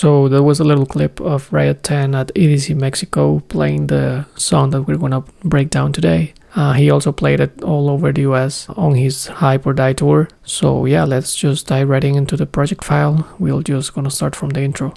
So that was a little clip of RIOT 10 at EDC Mexico playing the song that we're gonna break down today. He also played it all over the US on his Hype or Die tour. So yeah, let's just dive right into the project file. We're just gonna start from the intro.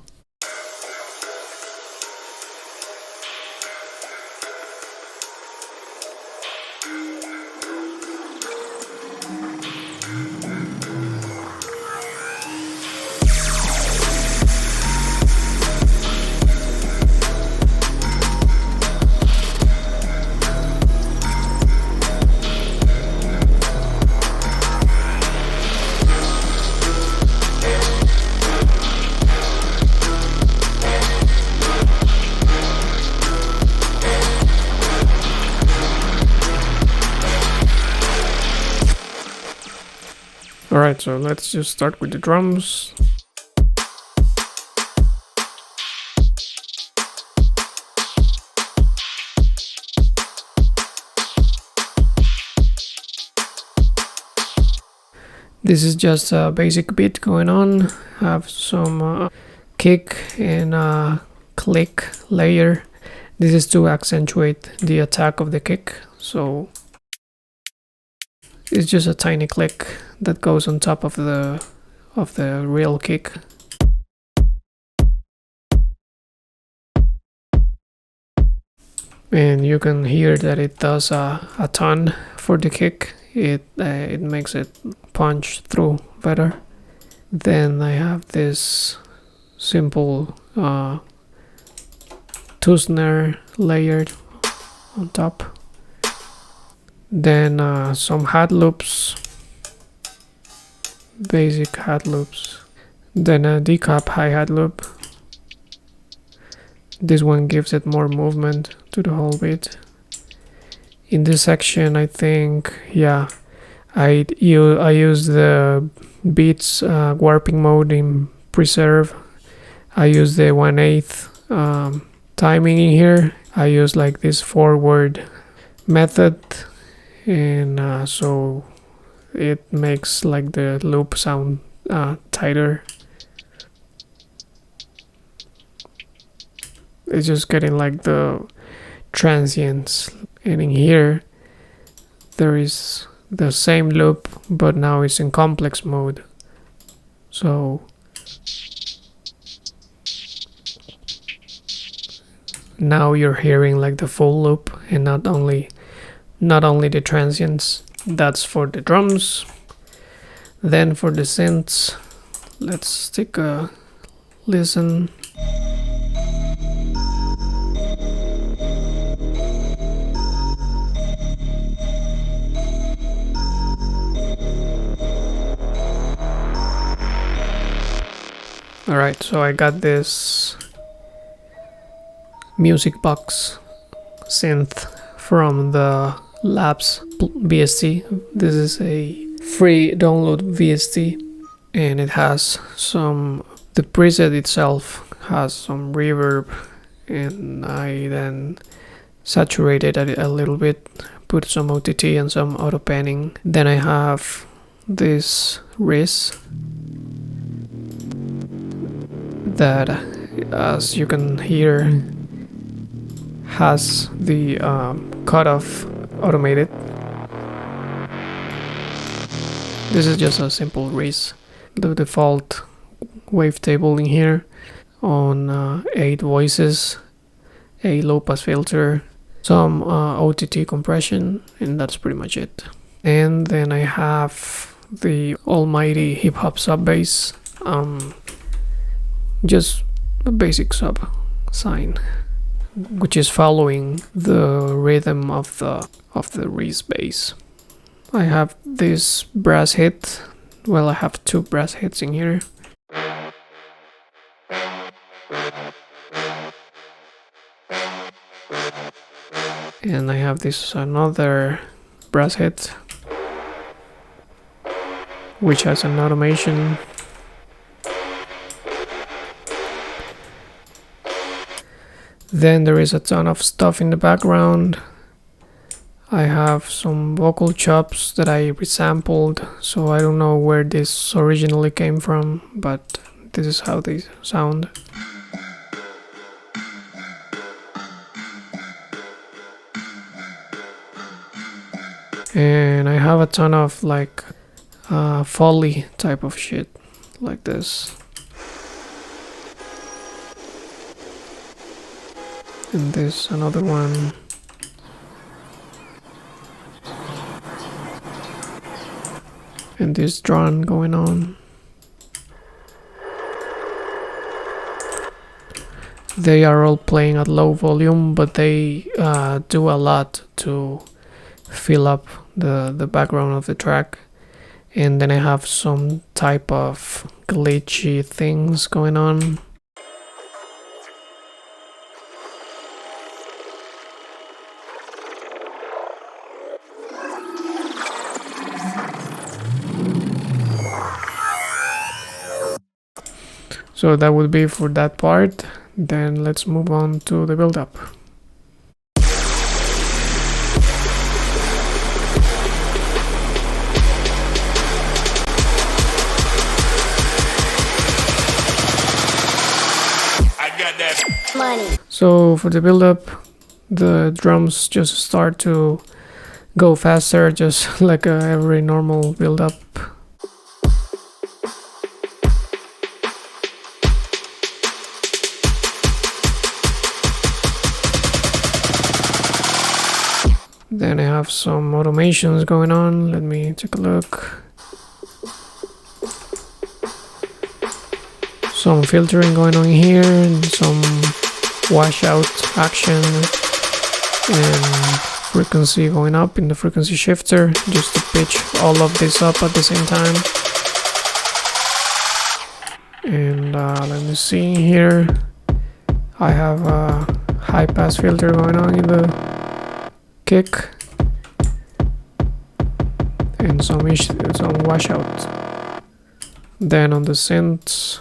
Alright, so let's just start with the drums. This is just a basic beat going on. Have some kick and click layer. This is to accentuate the attack of the kick. So it's just a tiny click that goes on top of the real kick. And you can hear that it does a ton for the kick. It makes it punch through better. Then I have this simple 2-snare layered on top. Then some hat loops, basic hat loops. Then a decap hi-hat loop. This one gives it more movement to the whole beat. In this section, I think, yeah, I use the beats warping mode in preserve. I use the 1/8 timing in here. I use like this forward method, and so it makes like the loop sound tighter. It's just getting like the transients, and in here there is the same loop, but now it's in complex mode. So now you're hearing like the full loop and not only the transients. That's for the drums. Then for the synths, let's take a listen. Alright, so I got this music box synth from the Labs VST. This is a free download VST, and it has the preset itself has some reverb, and I then saturated it a little bit, put some OTT and some auto panning. Then I have this Riz that, as you can hear, has the cutoff automated. This is just a simple Riz. The default wavetable in here on 8 voices, a low pass filter, some OTT compression, and that's pretty much it. And then I have the almighty hip hop sub bass, just a basic sub sine, which is following the rhythm of the Riz bass. I have this brass hit. Well, I have 2 brass hits in here. And I have this another brass hit, which has an automation. Then there is a ton of stuff in the background. I have some vocal chops that I resampled, so I don't know where this originally came from, but this is how they sound. And I have a ton of like foley type of shit like this. And this another one. And this drone going on. They are all playing at low volume, but they do a lot to fill up the background of the track. And then I have some type of glitchy things going on. So that would be for that part. Then let's move on to the build-up. I got that money. So for the build-up, the drums just start to go faster, just like every normal build-up. Then I have some automations going on. Let me take a look. Some filtering going on here, and some washout action, and frequency going up in the frequency shifter, just to pitch all of this up at the same time. And let me see here. I have a high pass filter going on in the kick, and some washout. Then on the synths,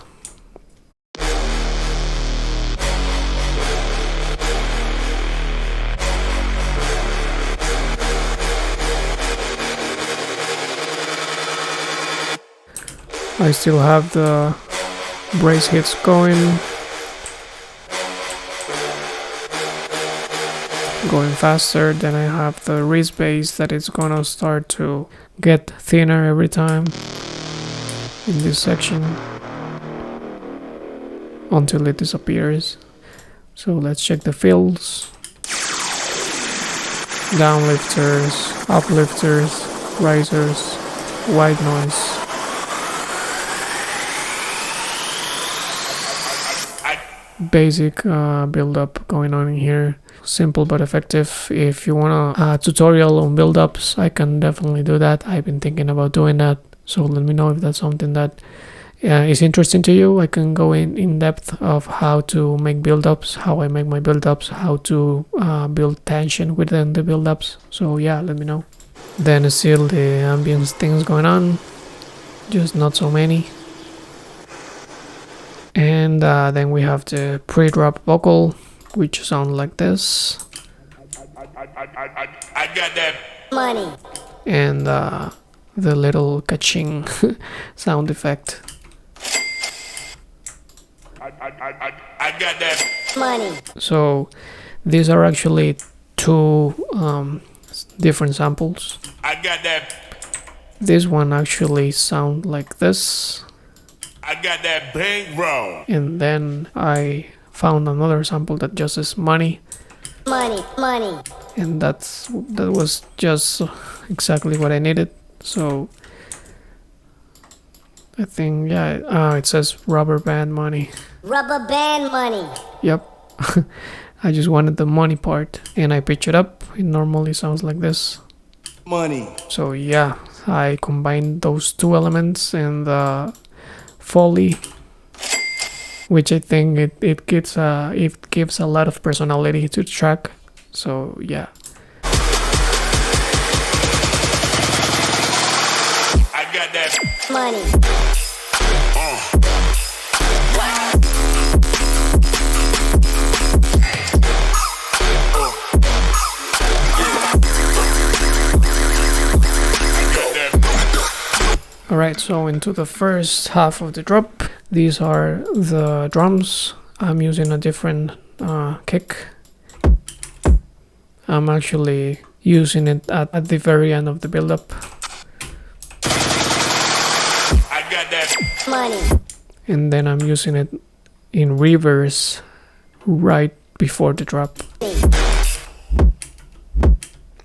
I still have the brace hits going faster. Then I have the wrist bass that is gonna start to get thinner every time in this section until it disappears. So let's check the fills. Downlifters, uplifters, risers, white noise. Basic build-up going on in here. Simple but effective. If you want a tutorial on build-ups, I can definitely do that. I've been thinking about doing that, so let me know if that's something that is interesting to you. I can go in depth of how to make build-ups, how I make my build-ups, how to build tension within the build-ups. So yeah, let me know. Then still the ambience things going on, just not so many. And then we have the pre-drop vocal, which sound like this. I got that money. And the little catching sound effect. I got that money. So these are actually two different samples. I got that. This one actually sound like this. I got that bankroll. And then I found another sample that just is money. Money. And that was just exactly what I needed. So I think, yeah, it says rubber band money. Rubber band money. Yep. I just wanted the money part, and I pitch it up. It normally sounds like this. Money. So yeah, I combined those two elements and the foley, which I think it gives a lot of personality to the track. So yeah. I got that money. Alright, so into the first half of the drop. These are the drums. I'm using a different kick. I'm actually using it at the very end of the build-up. I got that money. And then I'm using it in reverse right before the drop.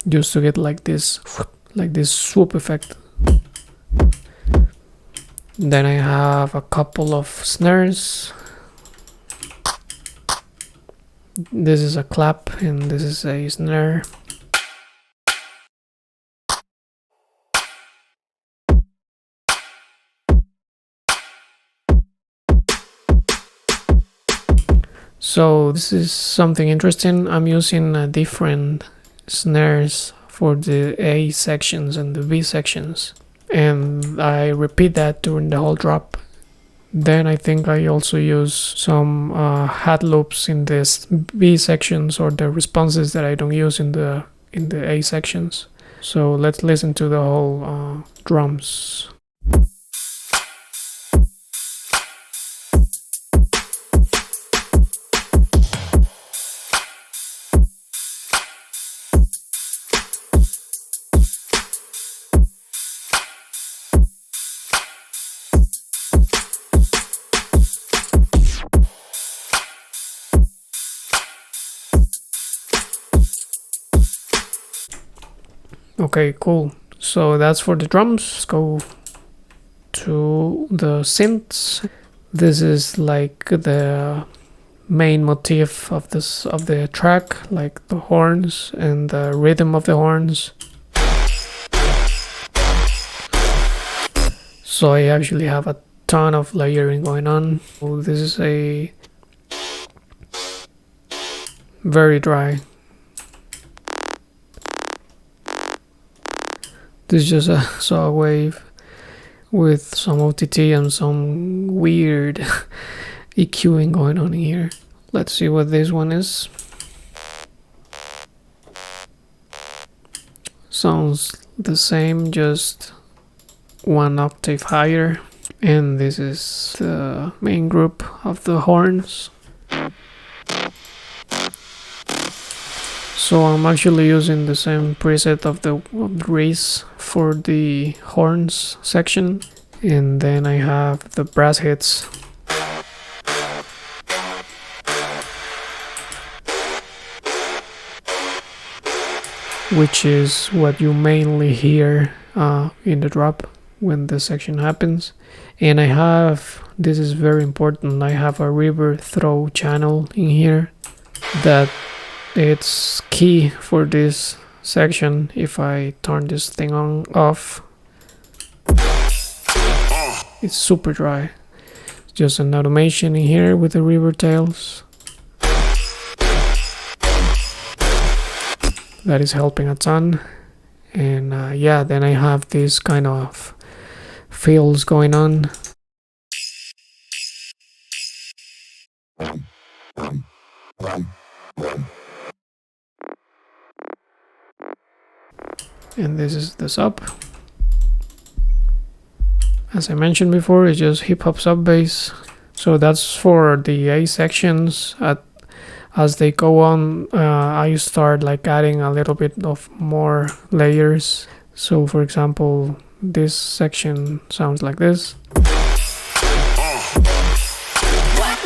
Just to get like this swoop effect. Then I have a couple of snares. This is a clap and this is a snare. So this is something interesting. I'm using different snares for the A sections and the B sections, and I repeat that during the whole drop. Then I think I also use some hat loops in this B sections, or the responses that I don't use in the A sections. So let's listen to the whole drums. Okay, cool. So that's for the drums. Let's go to the synths. This is like the main motif of the track, like the horns and the rhythm of the horns. So I actually have a ton of layering going on. So this is a very dry. This is just a saw wave with some OTT and some weird EQing going on here. Let's see what this one is. Sounds the same, just one octave higher. And this is the main group of the horns. So I'm actually using the same preset of the race for the horns section, and then I have the brass hits. Which is what you mainly hear in the drop when the section happens. And I have, this is very important, I have a reverb throw channel in here that it's key for this section. If I turn this thing on off, it's super dry. Just an automation in here with the reverb tails. That is helping a ton. And yeah, then I have this kind of fills going on. And this is the sub. As I mentioned before, it's just hip hop sub bass. So that's for the A sections. As they go on, I start like adding a little bit of more layers. So for example, this section sounds like this.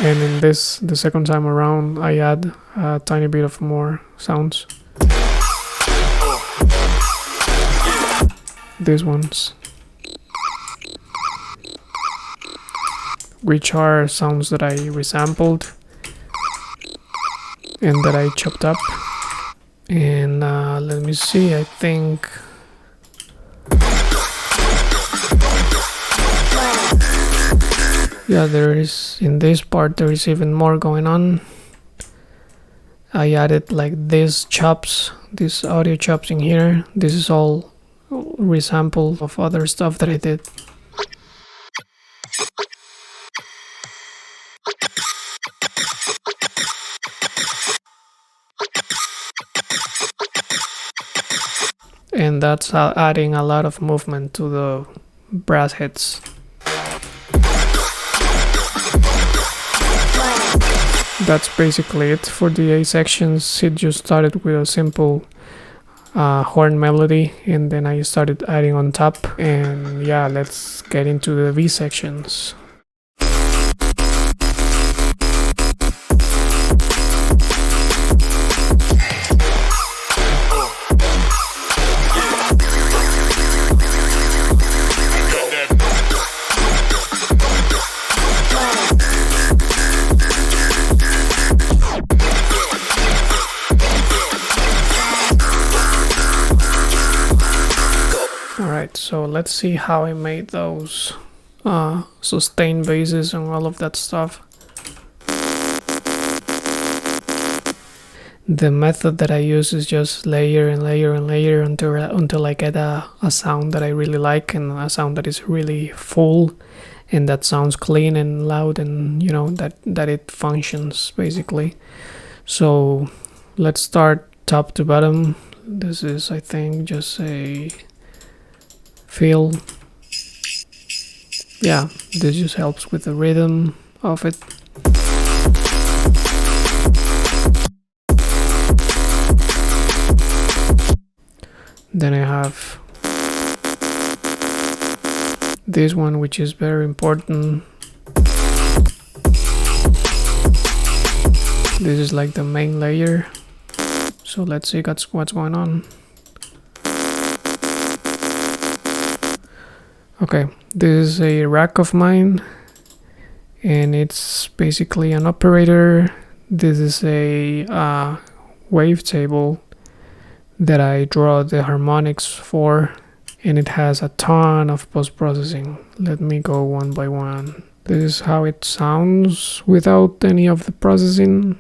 And in this, the second time around, I add a tiny bit of more sounds. These ones, which are sounds that I resampled and that I chopped up. And let me see, I think yeah, there is, in this part there is even more going on. I added like these chops, these audio chops in here. This is all resample of other stuff that I did. And that's adding a lot of movement to the brass hits. that's basically it for the A sections. It just started with a simple horn melody, and then I started adding on top. And yeah, let's get into the V sections. Alright, so let's see how I made those sustained basses and all of that stuff. The method that I use is just layer and layer and layer until I get a sound that I really like, and a sound that is really full and that sounds clean and loud, and you know that it functions basically. So let's start top to bottom. This is, I think, just a feel. Yeah, this just helps with the rhythm of it. Then I have this one, which is very important. This is like the main layer. So let's see what's going on. Okay, this is a rack of mine, and it's basically an operator. This is a wavetable that I draw the harmonics for, and it has a ton of post-processing. Let me go one by one. This is how it sounds without any of the processing.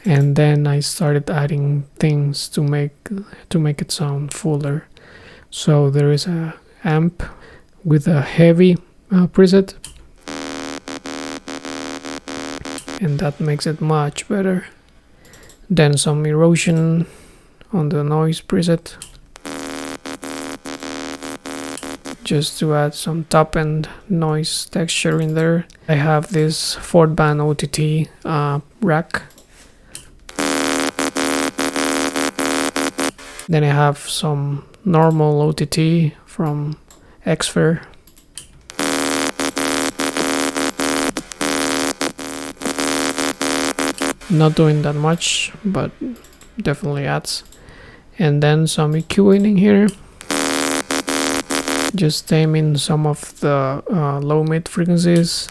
And then I started adding things to make it sound fuller. So there is a amp with a heavy preset, and that makes it much better. Then some erosion on the noise preset, just to add some top end noise texture in there. I have this 4-band OTT rack. Then I have some normal OTT from Xfer. Not doing that much, but definitely adds. And then some EQing in here, just taming some of the low mid frequencies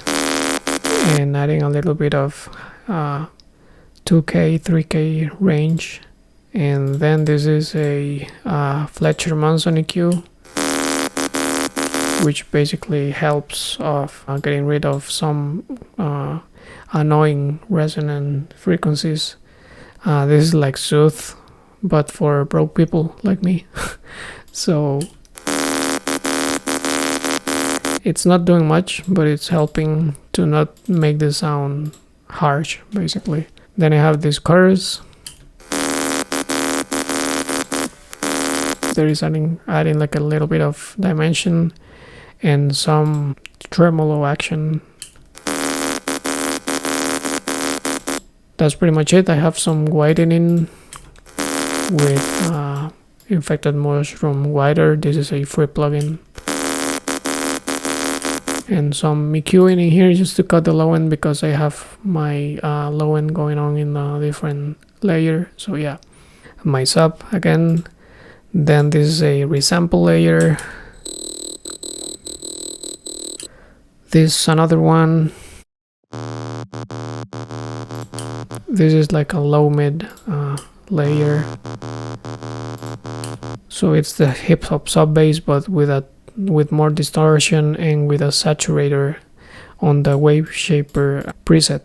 and adding a little bit of 2K, 3K range. And then this is a Fletcher Manson EQ, which basically helps of getting rid of some annoying resonant frequencies. This is like Synth, but for broke people like me. So it's not doing much, but it's helping to not make the sound harsh, basically. Then I have this chorus. There is adding like a little bit of dimension and some tremolo action. That's pretty much it. I have some whitening with Infected Mushroom Whiter. This is a free plugin. And some EQing in here just to cut the low end, because I have my low end going on in a different layer. So yeah, my sub again. Then this is a resample layer. This is another one. This is like a low mid layer. So it's the hip hop sub bass, but with more distortion and with a saturator on the wave shaper preset.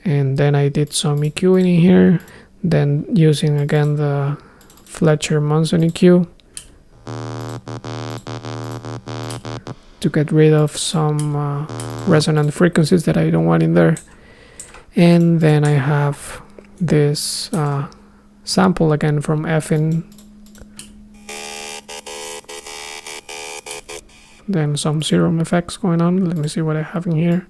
And then I did some EQing in here. Then using again the Fletcher Manson EQ to get rid of some resonant frequencies that I don't want in there. And then I have this sample again from Effin. then some serum effects going on. Let me see what I have in here.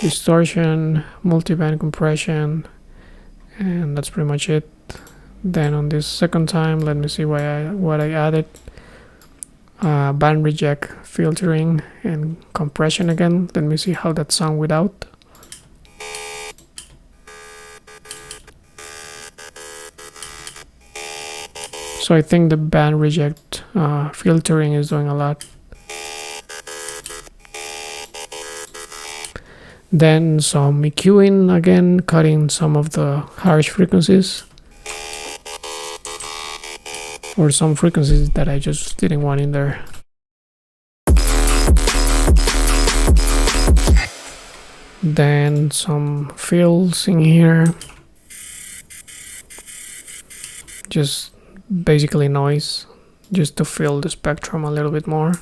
Distortion, multiband compression, and that's pretty much it. Then on this second time, let me see what I added. Band reject, filtering, and compression again. Let me see how that sound without. So I think the band reject filtering is doing a lot. Then some EQing again, cutting some of the harsh frequencies, or some frequencies that I just didn't want in there. Then some fills in here, just basically noise, just to fill the spectrum a little bit more.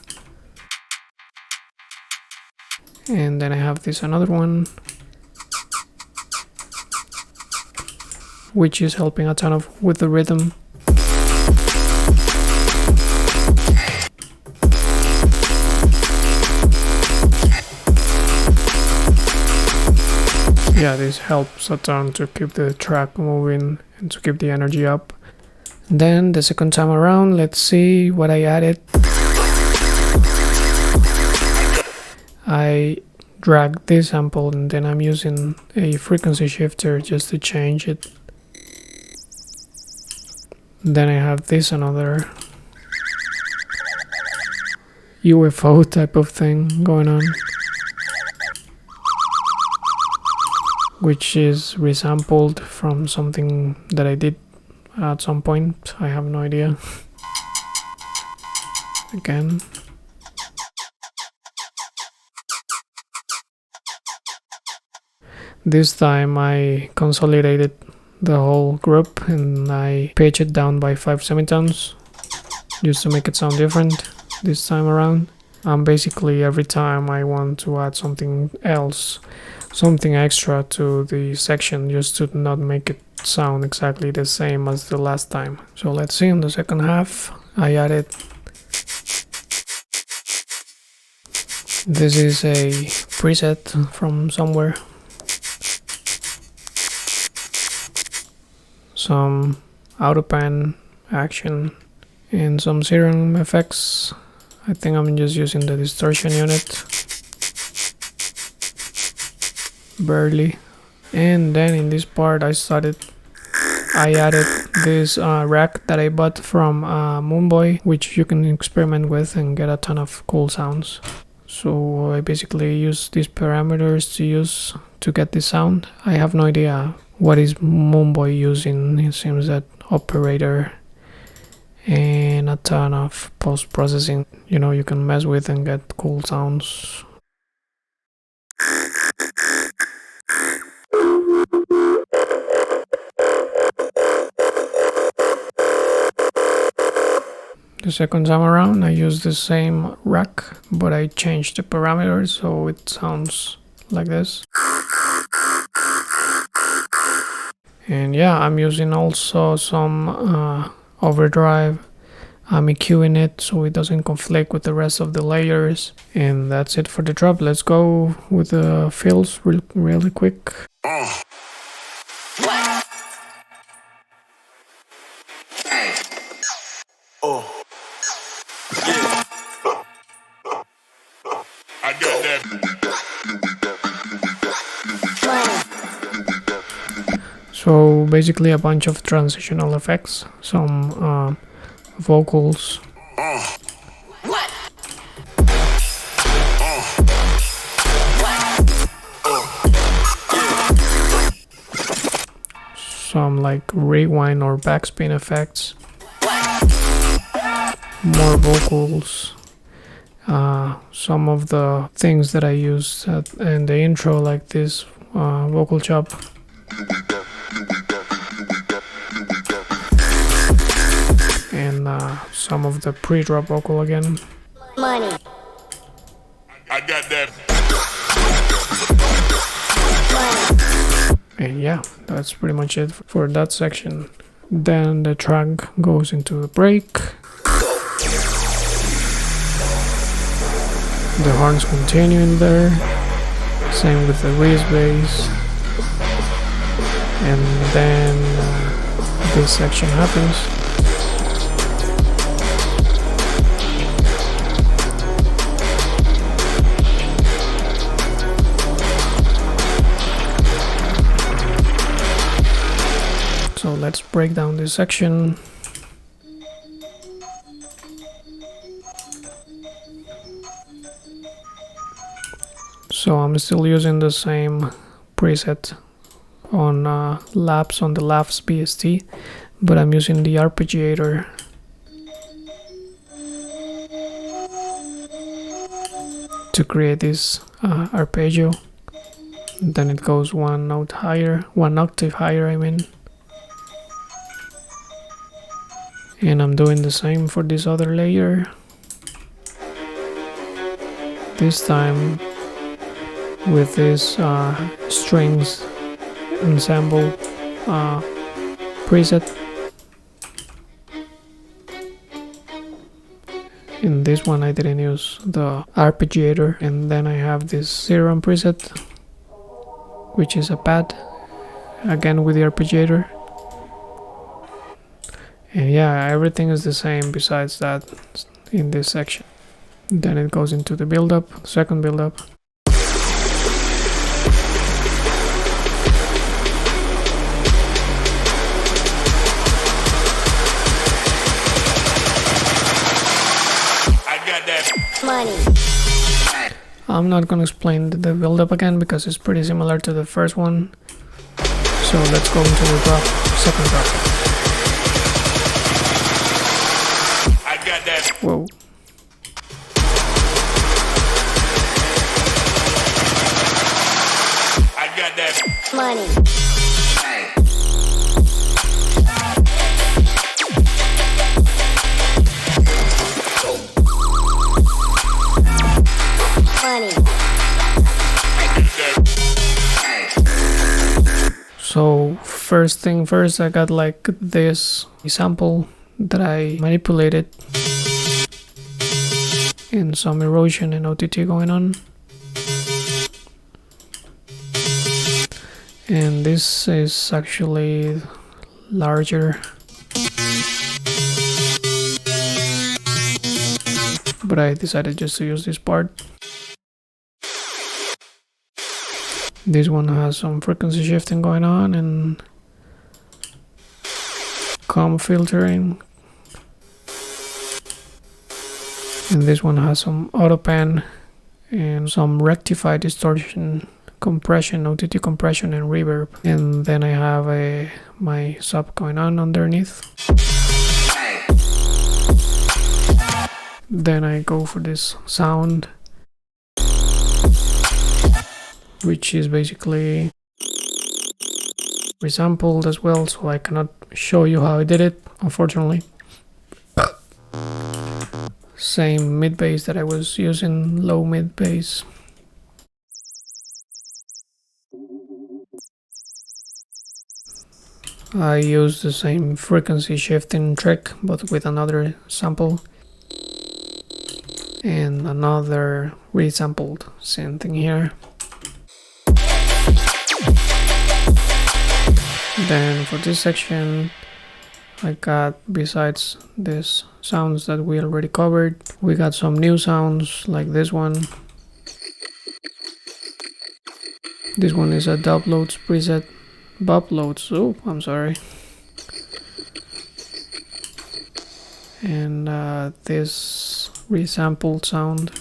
And then I have this another one, which is helping a ton with the rhythm. Yeah, this helps a ton to keep the track moving and to keep the energy up. Then the second time around, let's see what I added. I dragged this sample and then I'm using a frequency shifter just to change it. Then I have this another UFO type of thing going on, which is resampled from something that I did at some point. I have no idea. Again. This time I consolidated the whole group and I pitched it down by 5 semitones just to make it sound different this time around. Basically every time I want to add something else, something extra to the section, just to not make it sound exactly the same as the last time. So let's see, in the second half I added, this is a preset from somewhere, some auto pan action and some serum effects. I think I'm just using the distortion unit barely. And then in this part I added this rack that I bought from Moonboy, which you can experiment with and get a ton of cool sounds. So I basically use these parameters to get this sound. I have no idea what is Moonboy using. It seems that operator and a ton of post-processing, you know, you can mess with and get cool sounds. The second time around I used the same rack, but I changed the parameters so it sounds like this. And yeah, I'm using also some overdrive. I'm EQing it so it doesn't conflict with the rest of the layers. And that's it for the drop. Let's go with the fills really quick. I got that. So basically a bunch of transitional effects, some vocals, some like rewind or backspin effects, more vocals, some of the things that I used in the intro, like this vocal chop, and some of the pre-drop vocal again. Money. I got that. And yeah, that's pretty much it for that section. Then the track goes into a break. the horns continue in there, same with the whiz bass, and then this section happens. So let's break down this section. So I'm still using the same preset on laps on the laps BST, but I'm using the arpeggiator to create this arpeggio. Then it goes one octave higher, I mean. And I'm doing the same for this other layer. This time with this strings ensemble preset. In this one I didn't use the arpeggiator, and then I have this serum preset, which is a pad, again with the arpeggiator. And yeah, everything is the same besides that in this section. Then it goes into the build-up, second build-up. Money. I'm not gonna explain the build-up again because it's pretty similar to the first one. So let's go into the drop, second drop. I got that. Whoa. I got that. Money. So first thing first, I got like this sample that I manipulated, and some erosion and OTT going on. And this is actually larger, but I decided just to use this part. This one has some frequency shifting going on and comb filtering. And this one has some auto pan and some rectify, distortion, compression, OTT compression and reverb. And then I have my sub going on underneath. Then I go for this sound, which is basically resampled as well, so I cannot show you how I did it, unfortunately. Same mid bass that I was using, low mid bass. I use the same frequency shifting trick, but with another sample and another resampled synth in here. Then for this section, I got, besides these sounds that we already covered, we got some new sounds like this one. This one is a dubloads preset. Bubloads, oh, I'm sorry. And this resampled sound.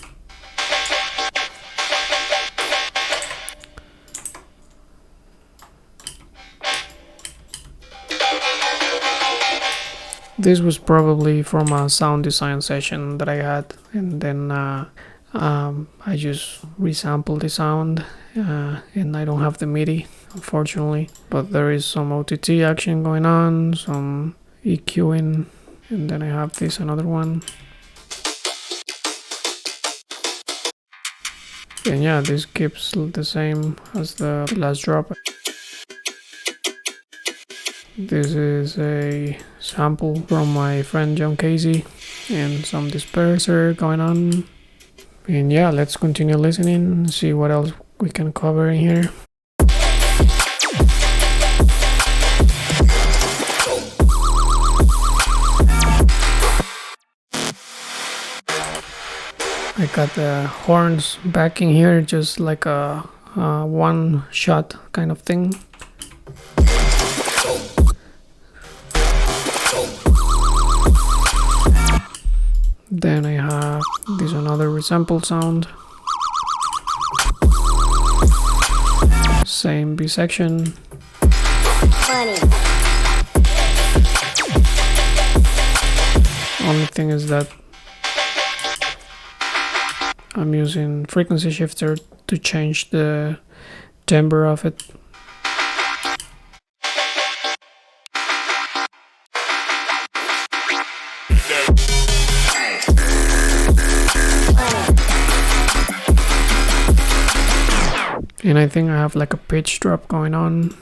This was probably from a sound design session that I had, and then I just resampled the sound, and I don't have the MIDI, unfortunately, but there is some OTT action going on, some EQing, and then I have this another one. And yeah, this keeps the same as the last drop. This is a sample from my friend John Casey and some disperser going on. And yeah, let's continue listening, see what else we can cover in here. I got the horns backing here, just like a one shot kind of thing. Then I have this another resample sound. Same B section. Money. Only thing is that I'm using frequency shifter to change the timbre of it. And I think I have like a pitch drop going on.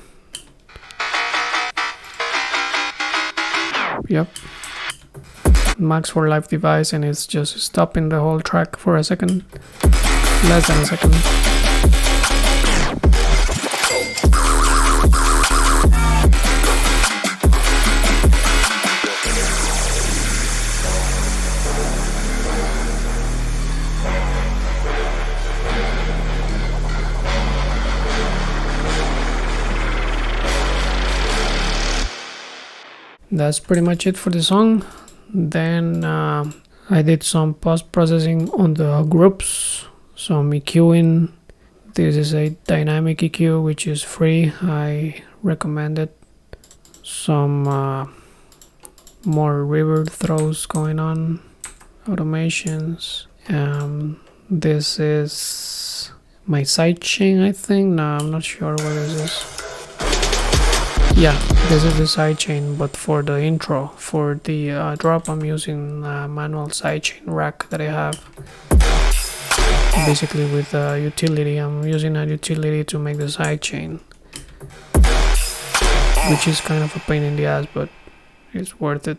Yep. Max for live device, and it's just stopping the whole track for a second. Less than a second. That's pretty much it for the song. Then I did some post-processing on the groups, some EQing. This is a dynamic EQ which is free. I recommend it. Some more reverb throws going on, automations. This is my sidechain, I think. No, I'm not sure what this is. Yeah, this is the sidechain, but for the intro, for the drop, I'm using a manual sidechain rack that I have. Basically with a utility, I'm using a utility to make the sidechain, which is kind of a pain in the ass, but it's worth it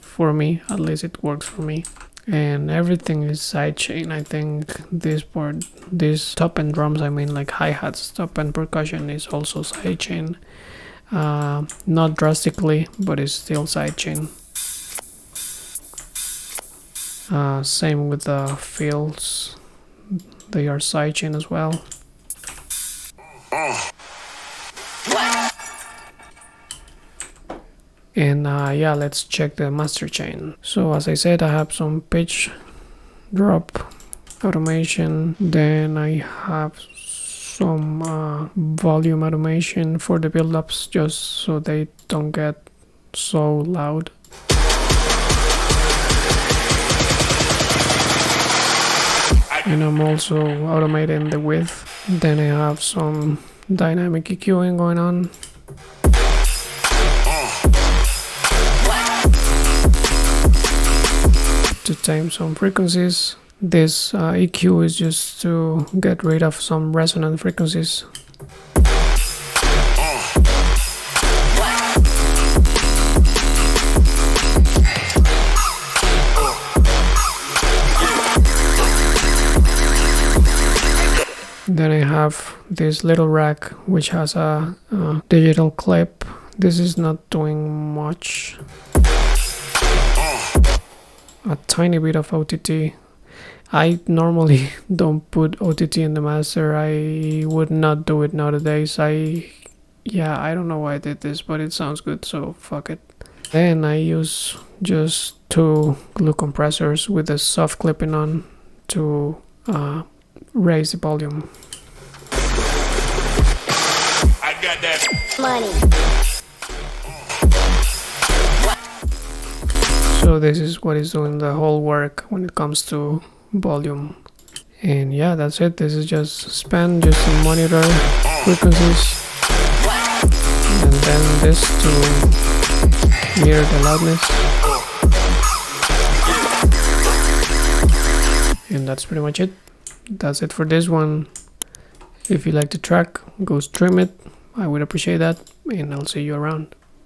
for me. At least it works for me. And everything is sidechain. I think this part, this top end drums, I mean like hi-hats, top end percussion is also sidechain. Not drastically, but it's still sidechain. Same with the fills, they are sidechain as well. And yeah, let's check the master chain. So as I said, I have some pitch drop automation, then I have some volume automation for the build-ups, just so they don't get so loud. And I'm also automating the width. Then I have some dynamic EQing going on. To tame some frequencies. This EQ is just to get rid of some resonant frequencies. Then I have this little rack which has a digital clip. This is not doing much. A tiny bit of OTT. I normally don't put OTT in the master. I would not do it nowadays. I don't know why I did this, but it sounds good, so fuck it. Then I use just 2 glue compressors with a soft clipping on to raise the volume. I got that money. So this is what is doing the whole work when it comes to volume. And yeah, that's it. This is just span, just to monitor frequencies, and then this to mirror the loudness. And that's pretty much it. That's it for this one. If you like the track, go stream it. I would appreciate that, and I'll see you around.